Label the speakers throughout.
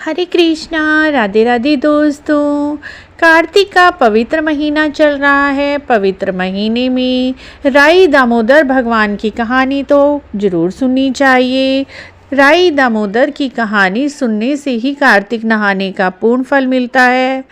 Speaker 1: हरे कृष्णा, राधे राधे दोस्तों। कार्तिक का पवित्र महीना चल रहा है। पवित्र महीने में राई दामोदर भगवान की कहानी तो ज़रूर सुननी चाहिए। राई दामोदर की कहानी सुनने से ही कार्तिक नहाने का पूर्ण फल मिलता है।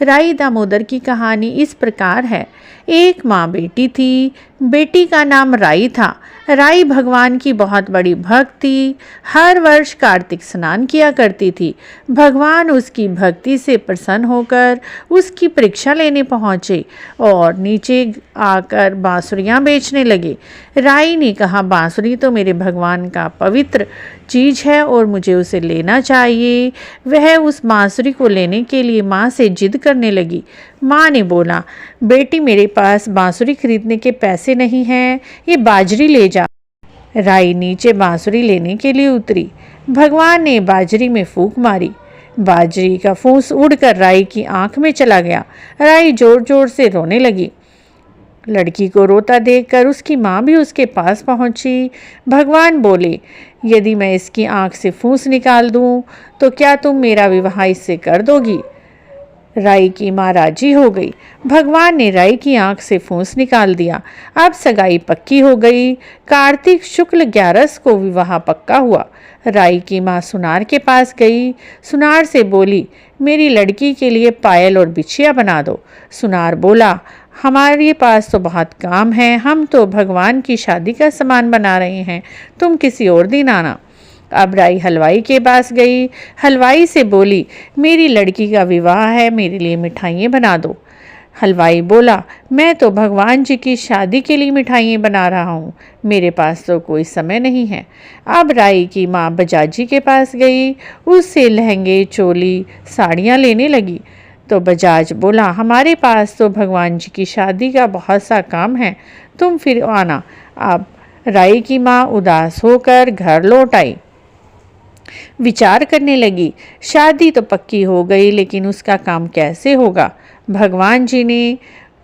Speaker 1: राई दामोदर की कहानी इस प्रकार है। एक माँ बेटी थी। बेटी का नाम राई था। राई भगवान की बहुत बड़ी भक्त थी। हर वर्ष कार्तिक स्नान किया करती थी। भगवान उसकी भक्ति से प्रसन्न होकर उसकी परीक्षा लेने पहुँचे और नीचे आकर बांसुरियाँ बेचने लगे। राई ने कहा, बांसुरी तो मेरे भगवान का पवित्र चीज़ है और मुझे उसे लेना चाहिए। वह उस बांसुरी को लेने के लिए माँ से जिद करने लगी। माँ ने बोला, बेटी मेरे पास बांसुरी खरीदने के पैसे नहीं हैं, ये बाजरी ले जा। राई नीचे बांसुरी लेने के लिए उतरी। भगवान ने बाजरी में फूंक मारी। बाजरी का फूंस उड़कर राई की आंख में चला गया। राई जोर जोर से रोने लगी। लड़की को रोता देखकर उसकी माँ भी उसके पास पहुंची। भगवान बोले, यदि मैं इसकी आंख से फूंस निकाल दूं तो क्या तुम मेरा विवाह इससे कर दोगी? राई की माँ राजी हो गई। भगवान ने राई की आंख से फूंस निकाल दिया। अब सगाई पक्की हो गई। कार्तिक शुक्ल 11 को विवाह पक्का हुआ। राई की माँ सुनार के पास गई। सुनार से बोली, मेरी लड़की के लिए पायल और बिछिया बना दो। सुनार बोला, हमारे पास तो बहुत काम है, हम तो भगवान की शादी का सामान बना रहे हैं, तुम किसी और दिन आना। अब राई हलवाई के पास गई। हलवाई से बोली, मेरी लड़की का विवाह है, मेरे लिए मिठाइयाँ बना दो। हलवाई बोला, मैं तो भगवान जी की शादी के लिए मिठाइयाँ बना रहा हूँ, मेरे पास तो कोई समय नहीं है। अब राई की माँ बजाजी के पास गई। उससे लहंगे, चोली, साड़ियाँ लेने लगी। तो बजाज बोला, हमारे पास तो भगवान जी की शादी का बहुत सा काम है, तुम फिर आना। अब राई की माँ उदास होकर घर लौट आई। विचार करने लगी, शादी तो पक्की हो गई, लेकिन उसका काम कैसे होगा? भगवान जी ने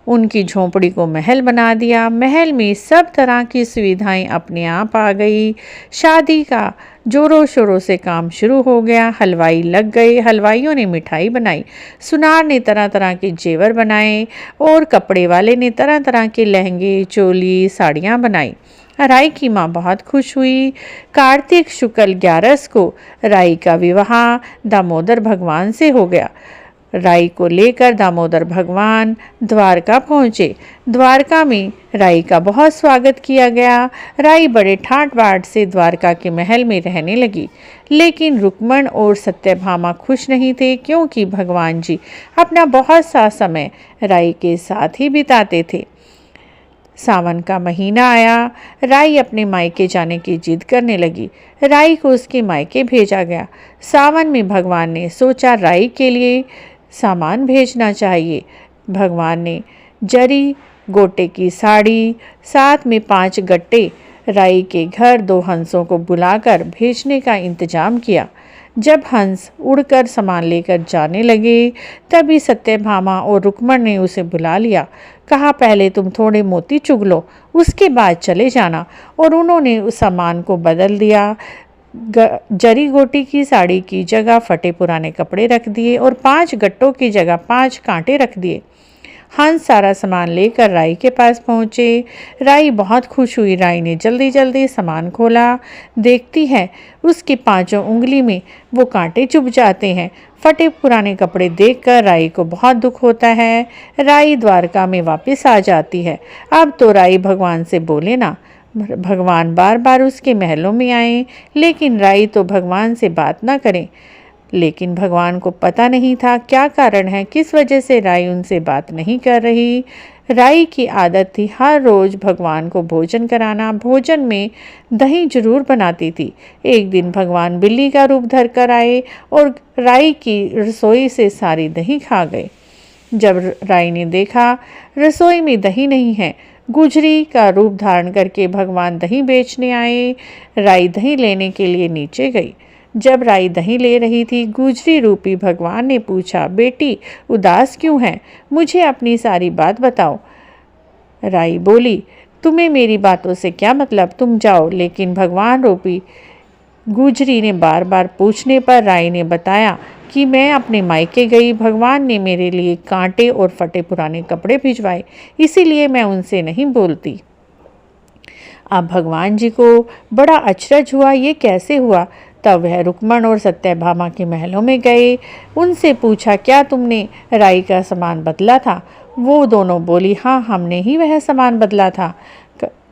Speaker 1: उनकी झोंपड़ी को महल बना दिया। महल में सब तरह की सुविधाएं अपने आप आ गई। शादी का जोरों शोरों से काम शुरू हो गया। हलवाई लग गए। हलवाइयों ने मिठाई बनाई। सुनार ने तरह तरह के जेवर बनाए और कपड़े वाले ने तरह तरह के लहंगे, चोली, साड़ियाँ बनाई। राई की माँ बहुत खुश हुई। कार्तिक शुक्ल 11 को राई का विवाह दामोदर भगवान से हो गया। राई को लेकर दामोदर भगवान द्वारका पहुँचे। द्वारका में राई का बहुत स्वागत किया गया। राई बड़े ठाट बाट से द्वारका के महल में रहने लगी। लेकिन रुक्मण और सत्यभामा खुश नहीं थे, क्योंकि भगवान जी अपना बहुत सा समय राई के साथ ही बिताते थे। सावन का महीना आया। राई अपने मायके जाने की जिद करने लगी। राई को उसके मायके भेजा गया। सावन में भगवान ने सोचा, राई के लिए सामान भेजना चाहिए। भगवान ने जरी गोटे की साड़ी, साथ में 5 गट्टे राई के घर 2 हंसों को बुलाकर भेजने का इंतजाम किया। जब हंस उड़कर सामान लेकर जाने लगे, तभी सत्यभामा और रुक्मण ने उसे बुला लिया। कहा, पहले तुम थोड़े मोती चुग लो, उसके बाद चले जाना। और उन्होंने उस सामान को बदल दिया। जरी गोटी की साड़ी की जगह फटे पुराने कपड़े रख दिए और 5 गट्टों की जगह 5 कांटे रख दिए। हंस सारा सामान लेकर राई के पास पहुँचे। राई बहुत खुश हुई। राई ने जल्दी जल्दी सामान खोला। देखती है, उसकी 5 उंगली में वो कांटे चुभ जाते हैं। फटे पुराने कपड़े देखकर राई को बहुत दुख होता है। राई द्वारका में वापस आ जाती है। अब तो राई भगवान से बोले ना। भगवान बार बार उसके महलों में आए, लेकिन राई तो भगवान से बात ना करें। लेकिन भगवान को पता नहीं था क्या कारण है, किस वजह से राई उनसे बात नहीं कर रही। राई की आदत थी हर रोज़ भगवान को भोजन कराना। भोजन में दही जरूर बनाती थी। एक दिन भगवान बिल्ली का रूप धर कर आए और राई की रसोई से सारी दही खा गए। जब राई ने देखा रसोई में दही नहीं है, गुजरी का रूप धारण करके भगवान दही बेचने आए। राई दही लेने के लिए नीचे गई। जब राई दही ले रही थी, गुजरी रूपी भगवान ने पूछा, बेटी उदास क्यों है? मुझे अपनी सारी बात बताओ। राई बोली, तुम्हें मेरी बातों से क्या मतलब, तुम जाओ। लेकिन भगवान रूपी गुजरी ने बार बार पूछने पर राई ने बताया कि मैं अपने मायके गई, भगवान ने मेरे लिए कांटे और फटे पुराने कपड़े भिजवाए, इसीलिए मैं उनसे नहीं बोलती। अब भगवान जी को बड़ा अचरज हुआ, ये कैसे हुआ। तब वह रुक्मण और सत्यभामा के महलों में गए, उनसे पूछा, क्या तुमने राई का सामान बदला था। वो दोनों बोली, हाँ, हमने ही वह सामान बदला था।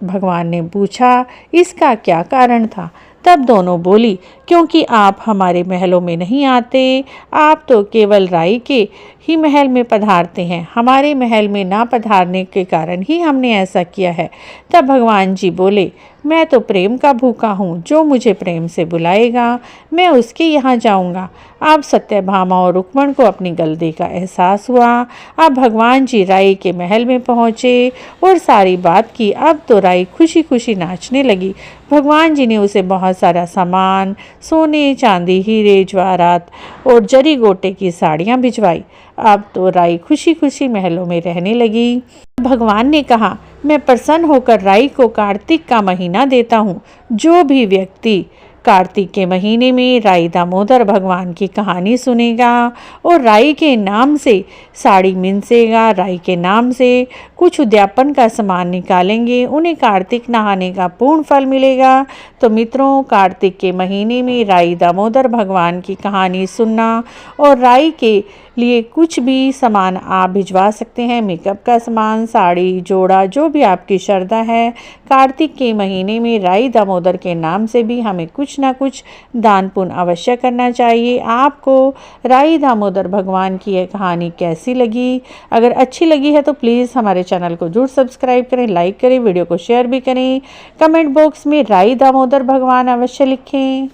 Speaker 1: भगवान ने पूछा, इसका क्या कारण था। तब दोनों बोली, क्योंकि आप हमारे महलों में नहीं आते, आप तो केवल राई के ही महल में पधारते हैं, हमारे महल में ना पधारने के कारण ही हमने ऐसा किया है। तब भगवान जी बोले, मैं तो प्रेम का भूखा हूँ, जो मुझे प्रेम से बुलाएगा मैं उसके यहाँ जाऊँगा। अब सत्यभामा और रुक्मण को अपनी गलती का एहसास हुआ। अब भगवान जी राई के महल में पहुँचे और सारी बात की। अब तो राई खुशी खुशी नाचने लगी। भगवान जी ने उसे बहुत सारा सामान, सोने चांदी, हीरे जवाहरात और जरी गोटे की साड़ियाँ भिजवाई। अब तो राई खुशी खुशी महलों में रहने लगी। भगवान ने कहा, मैं प्रसन्न होकर राई को कार्तिक का महीना देता हूँ। जो भी व्यक्ति कार्तिक के महीने में राई दामोदर भगवान की कहानी सुनेगा और राई के नाम से साड़ी मिनसेगा, राई के नाम से कुछ उद्यापन का सामान निकालेंगे, उन्हें कार्तिक नहाने का पूर्ण फल मिलेगा। तो मित्रों, कार्तिक के महीने में राई दामोदर भगवान की कहानी सुनना और राई के लिए कुछ भी सामान आप भिजवा सकते हैं, मेकअप का सामान, साड़ी, जोड़ा, जो भी आपकी श्रद्धा है। कार्तिक के महीने में राई दामोदर के नाम से भी हमें कुछ ना कुछ दान पुण्य अवश्य करना चाहिए। आपको राई दामोदर भगवान की यह कहानी कैसी लगी? अगर अच्छी लगी है तो प्लीज़ हमारे चैनल को जरूर सब्सक्राइब करें, लाइक करें, वीडियो को शेयर भी करें। कमेंट बॉक्स में राई दामोदर भगवान अवश्य लिखें।